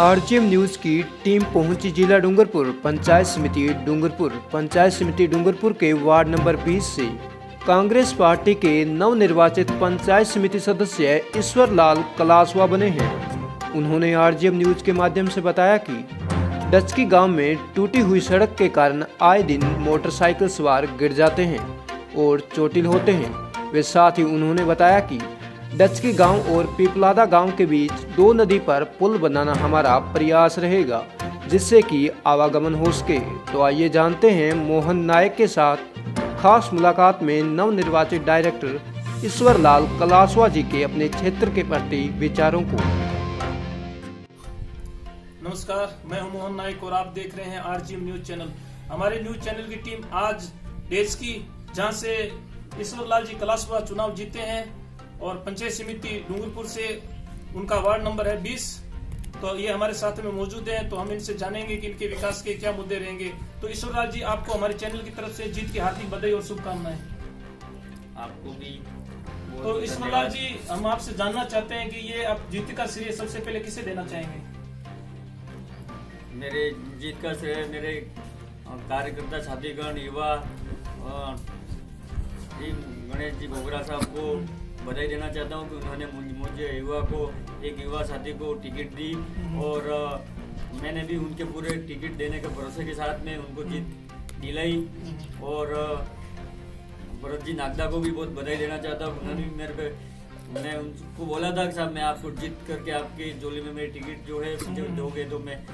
RGM news की team पहुंची जिला डूंगरपुर पंचायत समिति डूंगरपुर के वार्ड नंबर 20 से कांग्रेस पार्टी के नवनिर्वाचित पंचायत समिति सदस्य ईश्वर लाल कलासवा बने हैं। उन्होंने आरजीएम न्यूज के माध्यम से बताया कि डचकी गांव में टूटी हुई सड़क के कारण आए दिन मोटरसाइकिल सवार गिर जाते हैं और चोटिल होते हैं। वे साथ ही उन्होंने बताया कि डचकी गांव और पीपलादा गांव के बीच दो नदी पर पुल बनाना हमारा प्रयास रहेगा, जिससे कि आवागमन हो सके। तो आइए जानते हैं मोहन नायक के साथ खास मुलाकात में नवनिर्वाचित डायरेक्टर ईश्वर लाल कलासवा जी के अपने क्षेत्र के प्रति विचारों को। नमस्कार, मैं हूं मोहन नायक और आप देख रहे हैं आरजीएम न्यूज चैनल। हमारे न्यूज चैनल की टीम आज डेजकी, जहां से ईश्वर लाल जी कलासवा चुनाव जीते हैं और पंचायत समिति डूंगरपुर से उनका वार्ड नंबर है 20, तो ये हमारे साथ में मौजूद हैं। तो हम इनसे जानेंगे कि इनके विकास के क्या मुद्दे रहेंगे। तो ईश्वर लाल जी, आपको हमारे चैनल की तरफ से जीत की हार्दिक बधाई और शुभकामनाएं। आपको भी। तो ईश्वर लाल जी, हम आपसे जानना चाहते हैं कि ये आप जीत का श्रेय सबसे पहले किसे देना चाहेंगे? मेरे जीत का श्रेय मेरे कार्यकर्ता साथीगण, युवा गणेश जी बोगरा साहब को बधाई देना चाहता हूँ कि उन्होंने मुझे युवा को, एक युवा साथी को टिकट दी और मैंने भी उनके पूरे टिकट देने के भरोसे के साथ में उनको जीत दिलाई। और भरत जी नागदा को भी बहुत बधाई देना चाहता हूँ। उन्होंने भी मेरे पे, मैंने उनको बोला था कि साहब मैं आपको जीत करके आपकी जोली में मेरी टिकट जो है जब दोगे तो मैं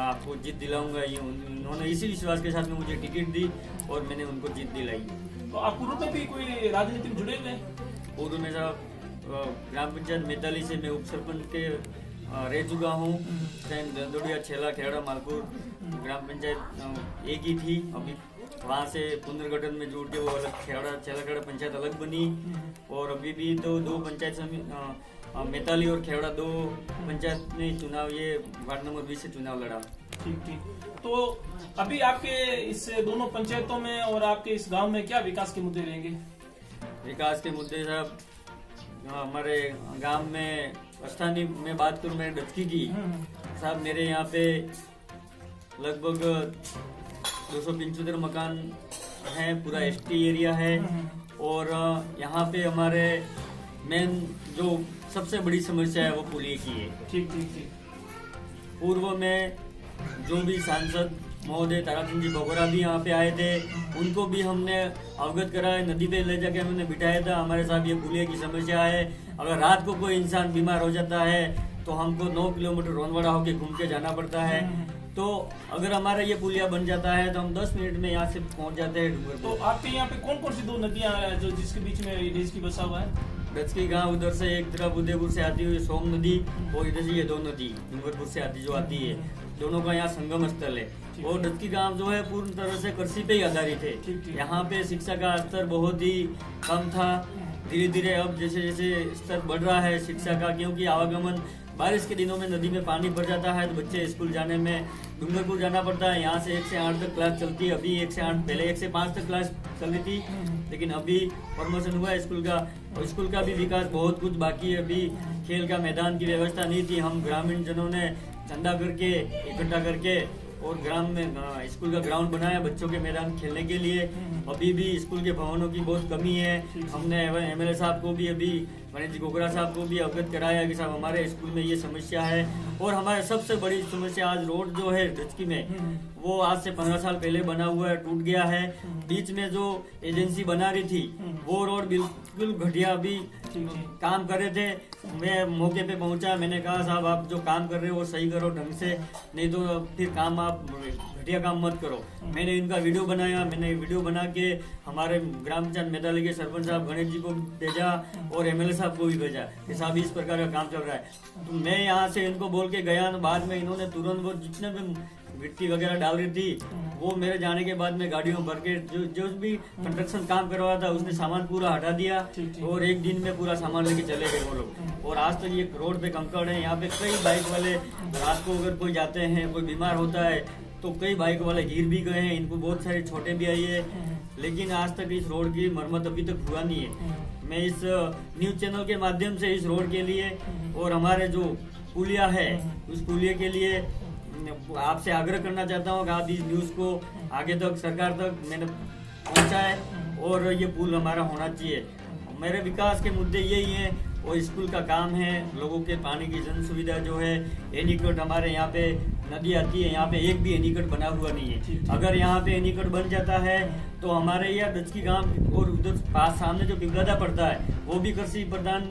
आपको जीत दिलाऊंगा। ये उन्होंने इसी विश्वास के साथ में मुझे टिकट दी और मैंने उनको जीत दिलाई। तो आप पूर्व में भी कोई राजनीति में जुड़े हुए हैं? पूर्व में साहब ग्राम पंचायत मैताली से मैं उप सरपंच के रह चुका हूँ। दंदोड़िया, छेला, खेड़ा, मालपुर ग्राम पंचायत एक ही थी। अभी वहाँ से पुनर्गठन में जुड़ के वो अलग छेला पंचायत अलग बनी और अभी भी तो दो पंचायत मैताली और खेड़ा दो पंचायत में चुनाव, ये वार्ड नंबर 20 से चुनाव लड़ा। ठीक। तो अभी आपके इस दोनों पंचायतों में और आपके इस गांव में क्या विकास के मुद्दे रहेंगे? विकास के मुद्दे साहब, हमारे गांव में स्थानीय में बात करूं, मैं डचकी की साहब, मेरे यहाँ पे लगभग 275 मकान हैं, पूरा एसटी एरिया है। और यहाँ पे हमारे मेन जो सबसे बड़ी समस्या है वो पुलिये की है। ठीक। पूर्व में जो भी सांसद महोदय ताराचंद जी बोगरा भी यहाँ पे आए थे, उनको भी हमने अवगत कराया, नदी पे ले जाके हमने बिठाया था। हमारे साथ ये पुलिये की समस्या है। अगर रात को कोई इंसान बीमार हो जाता है तो हमको 9 किलोमीटर रोनवाड़ा होके घूम के जाना पड़ता है। तो अगर हमारा ये पुलिया बन जाता है तो हम 10 मिनट में यहाँ से पहुँच जाते हैं डूंगरपुर। तो आपके यहाँ पे कौन कौन सी दो नदियाँ हैं जो जिसके बीच में डेजकी बसा हुआ है? डचकी गांव उधर से एक तरफ उदयपुर से आती हुई सोम नदी और इधर से ये दो नदी डूंगरपुर से आती जो आती है, दोनों का यहाँ संगम स्थल है। और डचकी गांव जो है पूर्ण तरह से कृषि पे ही आधारित है। यहाँ पे शिक्षा का स्तर बहुत ही कम था। धीरे धीरे अब जैसे जैसे स्तर बढ़ रहा है शिक्षा का, क्योंकि आवागमन बारिश के दिनों में नदी में पानी भर जाता है तो बच्चे स्कूल जाने में डूंगरपुर जाना पड़ता है। यहाँ से 1 से 8 तक क्लास चलती है। अभी 1 से 8, पहले 1 से 5 तक क्लास चल रही थी, लेकिन अभी प्रमोशन हुआ है स्कूल का। और स्कूल का भी विकास बहुत कुछ बाकी है। अभी खेल का मैदान की व्यवस्था नहीं थी। हम ग्रामीण जनों ने चंदा करके इकट्ठा करके और ग्राम में स्कूल का ग्राउंड बनाया बच्चों के मैदान खेलने के लिए। अभी भी स्कूल के भवनों की बहुत कमी है। हमने एमएलए साहब को भी, अभी गणेश जी गोगरा साहब को भी अवगत कराया कि साहब हमारे स्कूल में ये समस्या है। और हमारे सबसे बड़ी समस्या आज रोड जो है डचकी में, वो आज से 15 साल पहले बना हुआ है, टूट गया है। बीच में जो एजेंसी बना रही थी वो रोड बिल्कुल घटिया अभी काम कर रहे थे। मैं मौके पे पहुंचा, मैंने कहा साहब आप जो काम कर रहे हो वो सही करो ढंग से, नहीं तो फिर काम आप घटिया काम मत करो। मैंने इनका वीडियो बनाया। मैंने वीडियो बना के हमारे ग्राम पंचायत मैताली के सरपंच साहब गणेश जी को भेजा और एमएलए साहब को भी भेजा कि साहब इस प्रकार का काम चल रहा है। तो मैं यहाँ से इनको बोल के गया, बाद में इन्होंने तुरंत वो जितने भी मिट्टी वगैरह डाल रही थी वो मेरे जाने के बाद में गाड़ियों भर के जो भी कंस्ट्रक्शन काम करवा था उसने सामान पूरा हटा दिया और एक दिन में पूरा सामान लेके चले गए वो लोग। और आज तक ये रोड पे कंकड़ है। यहाँ पे कई बाइक वाले रात को अगर कोई जाते हैं, कोई बीमार होता है तो कई बाइक वाले गिर भी गए हैं। इनको बहुत सारे छोटे भी आई है, लेकिन आज तक इस रोड की मरम्मत अभी तक हुआ नहीं है। मैं इस न्यूज चैनल के माध्यम से इस रोड के लिए और हमारे जो पुलिया है, उस पुलिया के लिए आपसे आग्रह करना चाहता हूँ कि आप इस न्यूज को आगे तक सरकार तक मैंने पहुँचाए और ये पुल हमारा होना चाहिए। मेरे विकास के मुद्दे यही हैं, और स्कूल का काम है, लोगों के पानी की जन सुविधा जो है, एनीकट हमारे यहाँ पे नदी आती है, यहाँ पे एक भी एनीकट बना हुआ नहीं है। अगर यहाँ पे एनीकट बन जाता है तो हमारे यहाँ दचकी गांव और उधर पास सामने जो पिपलादा पड़ता है वो भी कृषि प्रधान,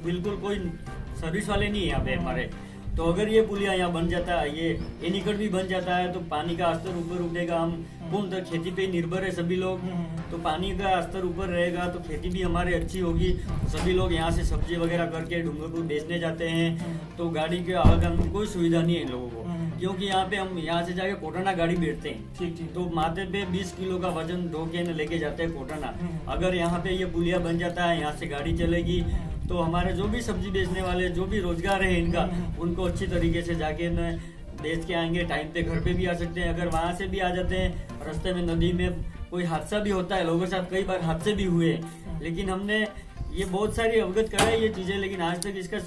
बिल्कुल कोई सर्विस वाले नहीं है यहाँ पे हमारे। तो अगर ये पुलिया यहाँ बन जाता है, ये एनीकट भी बन जाता है तो पानी का स्तर ऊपर उठेगा। हम पूर्ण खेती पे निर्भर है सभी लोग, तो पानी का स्तर ऊपर रहेगा तो खेती भी हमारी अच्छी होगी। सभी लोग यहाँ से सब्जी वगैरह करके डूंगरपुर बेचने जाते हैं, तो गाड़ी के आगमन में कोई सुविधा नहीं है इन लोगों को, क्योंकि यहाँ पे हम यहाँ से जाके कोटाना गाड़ी बैठते हैं, तो माथे पे 20 किलो का वजन ढो के लेके जाते हैं कोटाना। अगर यहाँ पे ये पुलिया बन जाता है, यहाँ से गाड़ी चलेगी तो हमारे जो भी सब्जी बेचने वाले जो भी रोजगार है इनका, उनको अच्छी तरीके से जाके बेच के आएंगे, टाइम पे घर पे भी आ सकते हैं। अगर वहां से भी आ जाते हैं, रास्ते में नदी में कोई हादसा भी होता है, लोगों के साथ कई बार हादसे भी हुए, लेकिन हमने ये बहुत सारी अवगत कराई ये चीजें, लेकिन आज तक इसका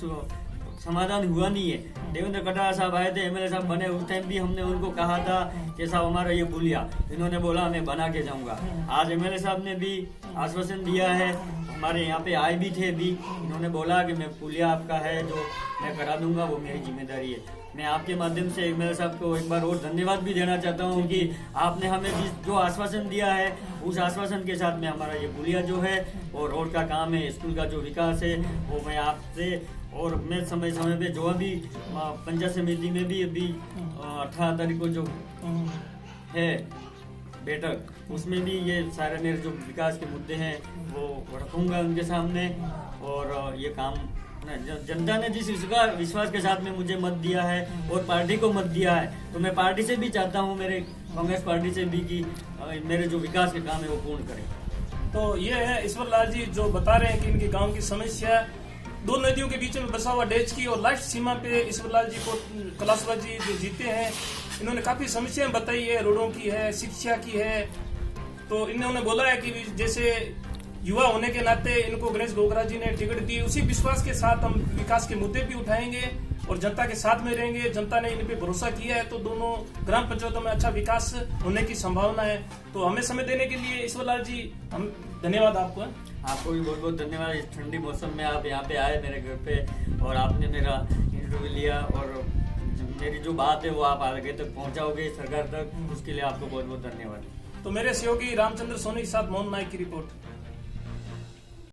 समाधान हुआ नहीं है। देवेंद्र कटारा साहब आए थे, एमएलए साहब बने, उस टाइम भी हमने उनको कहा था कि साहब हमारा ये पुलिया, इन्होंने बोला मैं बना के जाऊंगा। आज एमएलए साहब ने भी आश्वासन दिया है, हमारे यहाँ पे आए भी थे भी, इन्होंने बोला कि मैं पुलिया आपका है जो मैं करा दूंगा, वो मेरी जिम्मेदारी है। मैं आपके माध्यम से एमएलए साहब को एक बार और धन्यवाद भी देना चाहता हूँ कि आपने हमें जो आश्वासन दिया है, उस आश्वासन के साथ में हमारा ये पुलिया जो है और रोड का काम है, स्कूल का जो विकास है, वो मैं आपसे, और मैं समय समय पे जो अभी पंचायत समिति में भी अभी 18 तारीख को जो है बैठक, उसमें भी ये सारे मेरे जो विकास के मुद्दे हैं वो रखूंगा उनके सामने। और ये काम जनता ने जिस विश्वास के साथ में मुझे मत दिया है और पार्टी को मत दिया है, तो मैं पार्टी से भी चाहता हूँ, मेरे कांग्रेस पार्टी से भी, कि मेरे जो विकास के काम है वो पूर्ण करें। तो ये है ईश्वर लाल जी जो बता रहे हैं कि इनके गांव की समस्या दो नदियों के बीच में बसा हुआ डेच की, और लास्ट सीमा पे ईश्वर लाल जी को कलासवा जी जो जीते हैं, इन्होंने काफी समस्याएं बताई है, रोडों की है, शिक्षा की है। तो इन्होंने बोला है कि जैसे युवा होने के नाते इनको गणेश गोगरा जी ने टिकट दी, उसी विश्वास के साथ हम विकास के मुद्दे भी उठाएंगे और जनता के साथ में रहेंगे। जनता ने इन पे भरोसा किया है, तो दोनों ग्राम पंचायतों में अच्छा विकास होने की संभावना है। तो हमें समय देने के लिए ईश्वर लाल जी हम धन्यवाद आपको। आपको भी बहुत बहुत धन्यवाद। इस ठंडी मौसम में आप यहाँ पे आए मेरे घर पे, और आपने मेरा इंटरव्यू लिया, और मेरी जो बात है वो आप आगे तक पहुँचाओगे सरकार तक, उसके लिए आपको बहुत बहुत धन्यवाद। तो मेरे सहयोगी रामचंद्र सोनी के साथ मोहन नायक की रिपोर्ट।